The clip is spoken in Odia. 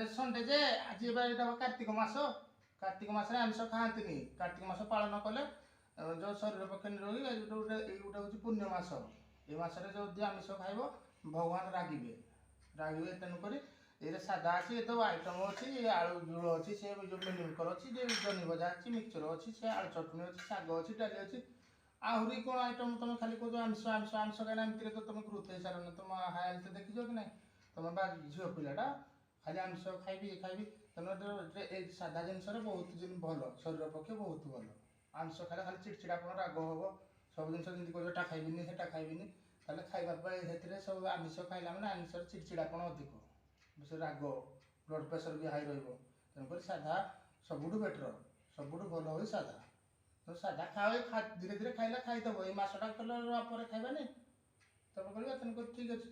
ସଣ୍ଡେ ଯେ ଆଜି ଏବେ ଏଇଟା କାର୍ତ୍ତିକ ମାସ ଆମିଷ ଖାଆନ୍ତିନି। କାର୍ତ୍ତିକ ମାସ ପାଳନ କଲେ ଯେଉଁ ଶରୀର ପକ୍ଷେ ନିରୋଗୀ ଏଇ ଗୋଟେ ହେଉଛି ପୁଣ୍ୟ ମାସ। ଏ ମାସରେ ଯଦି ଆମିଷ ଖାଇବ ଭଗବାନ ରାଗିବେ। ତେଣୁକରି ଏଇରେ ସାଧା ଅଛି, ଏ ତ ଆଇଟମ୍ ଅଛି, ଆଳୁ ଝୋଳ ଅଛି, ସେ ଯେଉଁ ମିଲମିକର ଅଛି, ଜହ୍ନି ଭଜା ଅଛି, ମିକ୍ସଚର ଅଛି, ସେ ଆଳୁ ଚଟଣି ଅଛି, ଶାଗ ଅଛି, ଡାଲି ଅଛି, ଆହୁରି କ'ଣ ଆଇଟମ୍ ତୁମେ ଖାଲି କହୁଛ ଆମିଷ କାହିଁକିନା ଏମିତିରେ ତ ତୁମେ ଗ୍ରୋଥ୍ ହେଇସାରିଲଣି। ତୁମ ହେଲ୍ଥ ଦେଖିଛ କି ନାହିଁ? ତୁମେ ବା ଝିଅ ପିଲାଟା ଖାଲି ଆମିଷ ଖାଇବି ତେଣୁ ଏଇ ସାଧା ଜିନିଷରେ ବହୁତ ଭଲ, ଶରୀର ପକ୍ଷେ ବହୁତ ଭଲ। ଆମିଷ ଖାଇଲେ ଖାଲି ଚିଡ଼ଚିଡ଼ାପଣ ରାଗ ହେବ, ସବୁ ଜିନିଷ ଯେମିତି କହୁଛ ଏଟା ଖାଇବିନି ସେଟା ଖାଇବିନି, ତାହେଲେ ଖାଇବା ପାଇଁ ସେଥିରେ ସବୁ ଆମିଷ ଖାଇଲା ମାନେ ଆମିଷର ଚିଡ଼ଚିଡ଼ାପଣ ଅଧିକ, ସେ ରାଗ, ବ୍ଲଡ଼ ପ୍ରେସର ବି ହାଇ ରହିବ। ତେଣୁକରି ସାଧା ସବୁଠୁ ବେଟର, ସବୁଠୁ ଭଲ ହୁଏ ସାଧା। ତ ସାଧା ଖାଅ, ଧୀରେ ଧୀରେ ଖାଇଦେବ। ଏଇ ମାସଟା କଲେ ପରେ ଖାଇବାନି, ତାପରେ କରିବା। ତେଣୁକରି ଠିକ୍ ଅଛି।